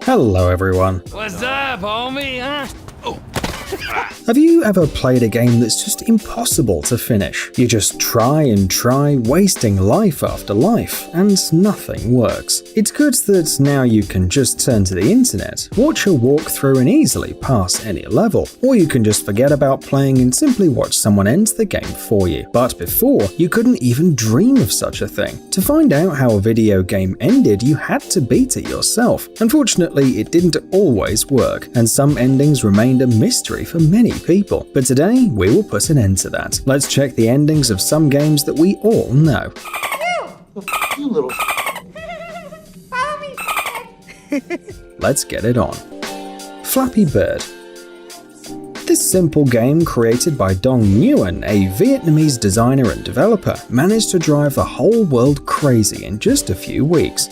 Hello everyone. What's up, homie, huh? Have you ever played a game that's just impossible to finish? You just try and try, wasting life after life, and nothing works. It's good that now you can just turn to the internet, watch a walkthrough and easily pass any level, or you can just forget about playing and simply watch someone end the game for you. But before, you couldn't even dream of such a thing. To find out how a video game ended, you had to beat it yourself. Unfortunately, it didn't always work, and some endings remained a mystery for many people. But today, we will put an end to that. Let's check the endings of some games that we all know. You little Let's get it on. Flappy Bird. This simple game, created by Dong Nguyen, a Vietnamese designer and developer, managed to drive the whole world crazy in just a few weeks.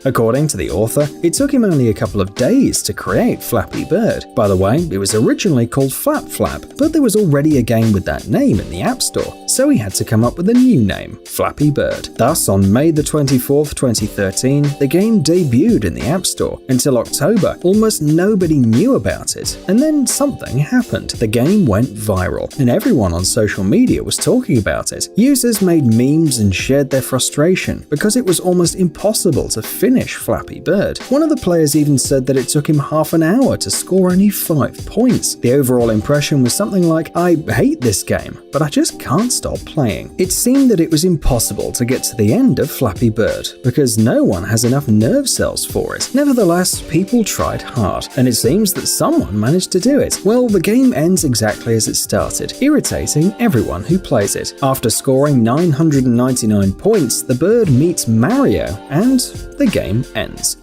According to the author, it took him only a couple of days to create Flappy Bird. By the way, it was originally called Flap Flap, but there was already a game with that name in the App Store, so he had to come up with a new name, Flappy Bird. Thus, on May the 24th, 2013, the game debuted in the App Store. Until October, almost nobody knew about it, and then something happened. The game went viral, and everyone on social media was talking about it. Users made memes and shared their frustration because it was almost impossible to finish Flappy Bird. One of the players even said that it took him half an hour to score only 5 points. The overall impression was something like, "I hate this game, but I just can't stop playing." It seemed that it was impossible to get to the end of Flappy Bird because no one has enough nerve cells for it. Nevertheless, people tried hard, and it seems that someone managed to do it. Well, the game ends exactly as it started, irritating everyone who plays it. After scoring 999 points, the bird meets Mario, and the game ends.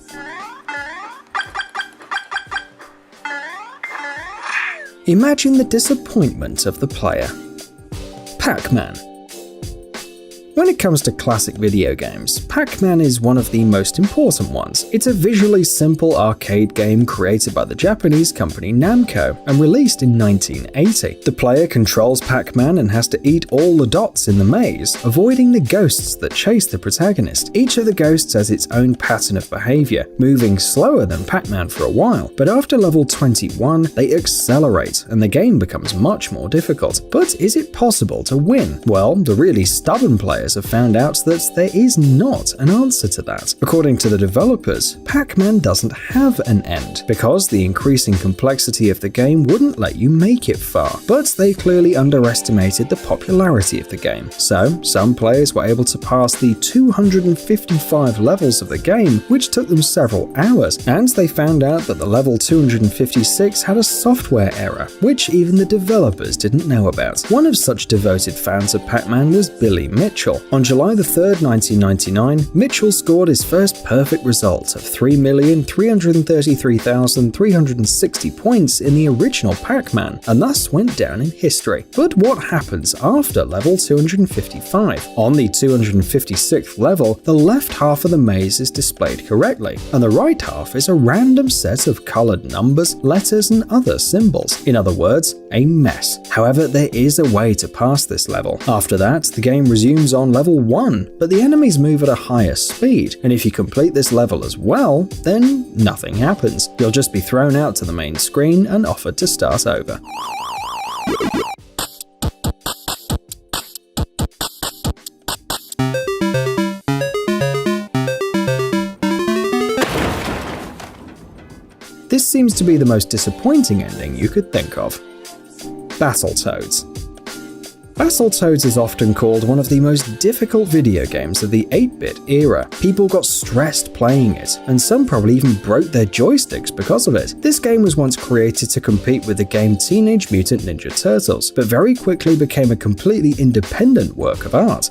Imagine the disappointment of the player. Pac-Man. When it comes to classic video games, Pac-Man is one of the most important ones. It's a visually simple arcade game created by the Japanese company Namco and released in 1980. The player controls Pac-Man and has to eat all the dots in the maze, avoiding the ghosts that chase the protagonist. Each of the ghosts has its own pattern of behavior, moving slower than Pac-Man for a while, but after level 21, they accelerate and the game becomes much more difficult. But is it possible to win? Well, the really stubborn players have found out that there is not an answer to that. According to the developers, Pac-Man doesn't have an end, because the increasing complexity of the game wouldn't let you make it far. But they clearly underestimated the popularity of the game. So, some players were able to pass the 255 levels of the game, which took them several hours, and they found out that the level 256 had a software error, which even the developers didn't know about. One of such devoted fans of Pac-Man was Billy Mitchell. On July 3rd, 1999, Mitchell scored his first perfect result of 3,333,360 points in the original Pac-Man, and thus went down in history. But what happens after level 255? On the 256th level, the left half of the maze is displayed correctly, and the right half is a random set of colored numbers, letters, and other symbols. In other words, a mess. However, there is a way to pass this level. After that, the game resumes on level 1, but the enemies move at a higher speed, and if you complete this level as well, then nothing happens. You'll just be thrown out to the main screen and offered to start over. This seems to be the most disappointing ending you could think of. Battletoads. Battletoads is often called one of the most difficult video games of the 8-bit era. People got stressed playing it, and some probably even broke their joysticks because of it. This game was once created to compete with the game Teenage Mutant Ninja Turtles, but very quickly became a completely independent work of art.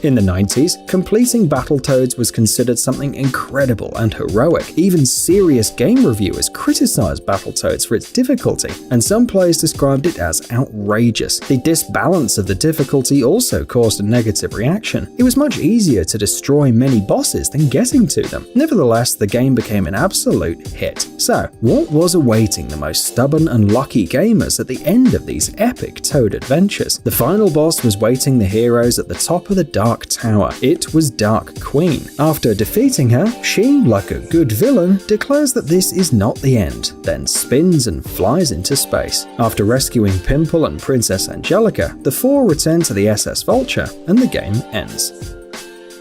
In the 90s, completing Battletoads was considered something incredible and heroic. Even serious game reviewers criticized Battletoads for its difficulty, and some players described it as outrageous. The disbalance of the difficulty also caused a negative reaction. It was much easier to destroy many bosses than getting to them. Nevertheless, the game became an absolute hit. So, what was awaiting the most stubborn and lucky gamers at the end of these epic Toad adventures? The final boss was waiting the heroes at the top of the dark Dark Tower. It was Dark Queen. After defeating her, she, like a good villain, declares that this is not the end, then spins and flies into space. After rescuing Pimple and Princess Angelica, the four return to the SS Vulture, and the game ends.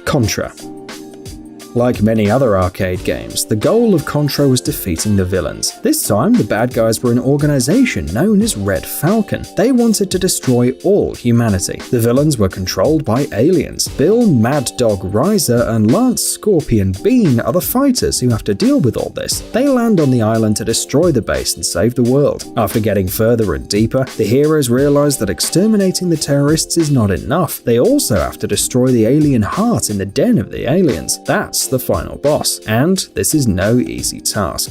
Contra. Like many other arcade games, the goal of Contra was defeating the villains. This time, the bad guys were an organization known as Red Falcon. They wanted to destroy all humanity. The villains were controlled by aliens. Bill Mad Dog Riser and Lance Scorpion Bean are the fighters who have to deal with all this. They land on the island to destroy the base and save the world. After getting further and deeper, the heroes realize that exterminating the terrorists is not enough. They also have to destroy the alien heart in the den of the aliens. That's the final boss, and this is no easy task.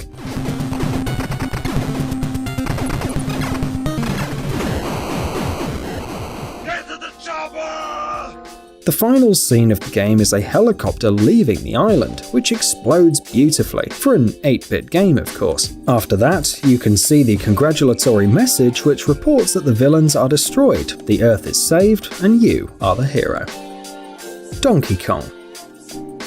Get to the chopper! The final scene of the game is a helicopter leaving the island, which explodes beautifully, for an 8-bit game of course. After that, you can see the congratulatory message which reports that the villains are destroyed, the Earth is saved, and you are the hero. Donkey Kong.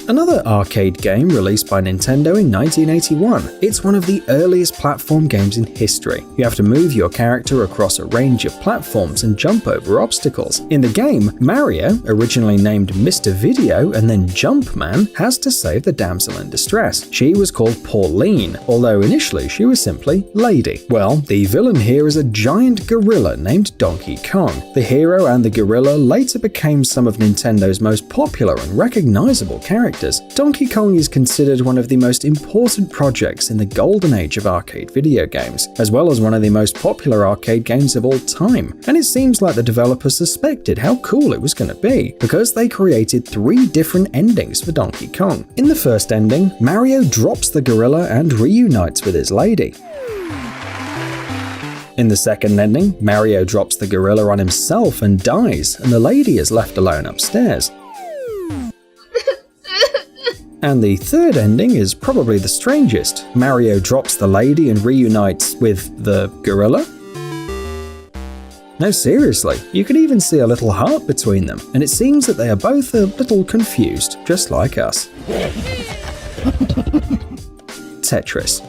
Another arcade game released by Nintendo in 1981. It's one of the earliest platform games in history. You have to move your character across a range of platforms and jump over obstacles. In the game, Mario, originally named Mr. Video and then Jumpman, has to save the damsel in distress. She was called Pauline, although initially she was simply Lady. Well, the villain here is a giant gorilla named Donkey Kong. The hero and the gorilla later became some of Nintendo's most popular and recognizable characters. Donkey Kong is considered one of the most important projects in the golden age of arcade video games, as well as one of the most popular arcade games of all time. And it seems like the developers suspected how cool it was going to be, because they created 3 different endings for Donkey Kong. In the first ending, Mario drops the gorilla and reunites with his lady. In the second ending, Mario drops the gorilla on himself and dies, and the lady is left alone upstairs. And the third ending is probably the strangest. Mario drops the lady and reunites with the gorilla? No, seriously, you can even see a little heart between them, and it seems that they are both a little confused, just like us. Tetris.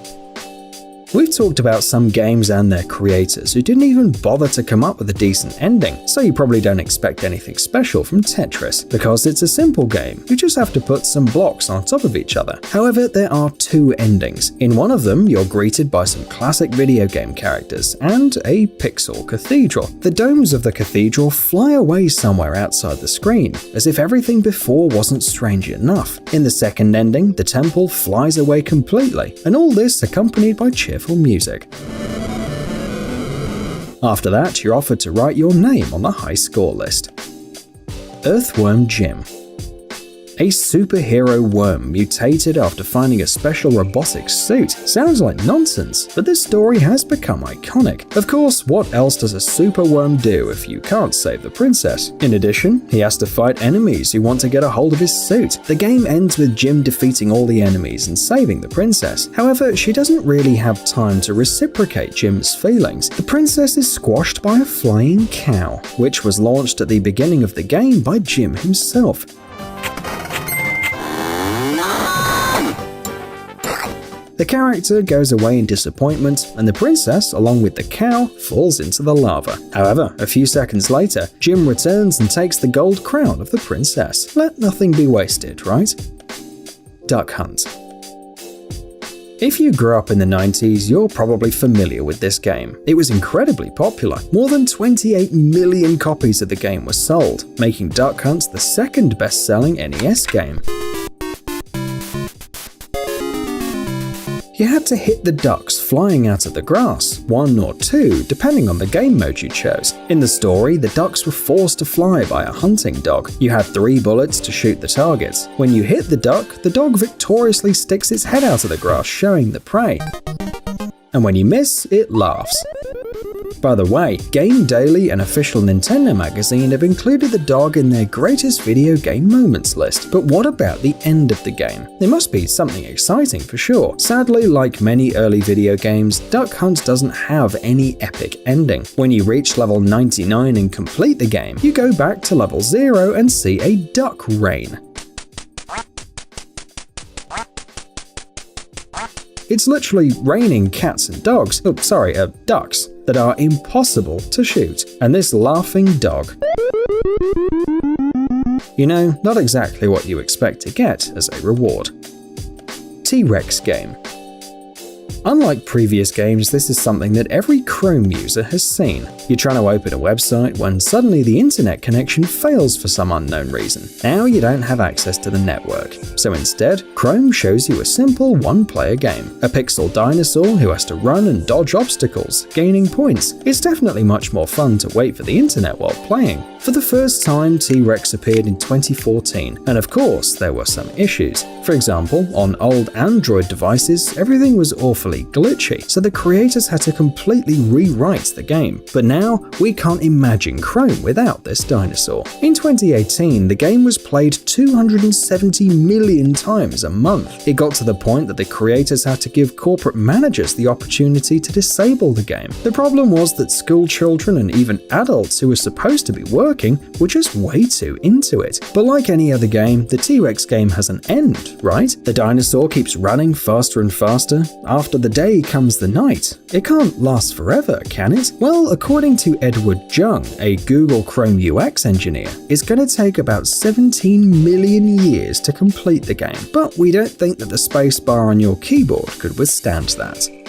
We've talked about some games and their creators who didn't even bother to come up with a decent ending, so you probably don't expect anything special from Tetris, because it's a simple game. You just have to put some blocks on top of each other. However, there are 2 endings. In one of them, you're greeted by some classic video game characters and a pixel cathedral. The domes of the cathedral fly away somewhere outside the screen, as if everything before wasn't strange enough. In the second ending, the temple flies away completely, and all this accompanied by cheerful music. After that, you're offered to write your name on the high score list. Earthworm Jim. A superhero worm mutated after finding a special robotic suit. Sounds like nonsense, but this story has become iconic. Of course, what else does a super worm do if you can't save the princess? In addition, he has to fight enemies who want to get a hold of his suit. The game ends with Jim defeating all the enemies and saving the princess. However, she doesn't really have time to reciprocate Jim's feelings. The princess is squashed by a flying cow, which was launched at the beginning of the game by Jim himself. The character goes away in disappointment, and the princess, along with the cow, falls into the lava. However, a few seconds later, Jim returns and takes the gold crown of the princess. Let nothing be wasted, right? Duck Hunt. If you grew up in the 90s, you're probably familiar with this game. It was incredibly popular. More than 28 million copies of the game were sold, making Duck Hunt the second best-selling NES game. You had to hit the ducks flying out of the grass, 1 or 2, depending on the game mode you chose. In the story, the ducks were forced to fly by a hunting dog. You had 3 bullets to shoot the targets. When you hit the dog victoriously sticks its head out of the grass, showing the prey. And when you miss, it laughs. By the way, Game Daily, an official Nintendo magazine, have included the dog in their greatest video game moments list. But what about the end of the game? There must be something exciting for sure. Sadly, like many early video games, Duck Hunt doesn't have any epic ending. When you reach level 99 and complete the game, you go back to level 0 and see a duck rain. It's literally raining cats and dogs, ducks, that are impossible to shoot. And this laughing dog. You know, not exactly what you expect to get as a reward. T-Rex game. Unlike previous games, this is something that every Chrome user has seen. You're trying to open a website when suddenly the internet connection fails for some unknown reason. Now you don't have access to the network. So instead, Chrome shows you a simple one-player game. A pixel dinosaur who has to run and dodge obstacles, gaining points. It's definitely much more fun to wait for the internet while playing. For the first time, T-Rex appeared in 2014, and of course, there were some issues. For example, on old Android devices, everything was awfully glitchy, so the creators had to completely rewrite the game. But now, we can't imagine Chrome without this dinosaur. In 2018, the game was played 270 million times a month. It got to the point that the creators had to give corporate managers the opportunity to disable the game. The problem was that school children and even adults who were supposed to be working were just way too into it. But like any other game, the T-Rex game has an end, right? The dinosaur keeps running faster and faster. After the day comes the night. It can't last forever, can it? Well, according to Edward Jung, a Google Chrome UX engineer, it's going to take about 17 million years to complete the game. But we don't think that the spacebar on your keyboard could withstand that.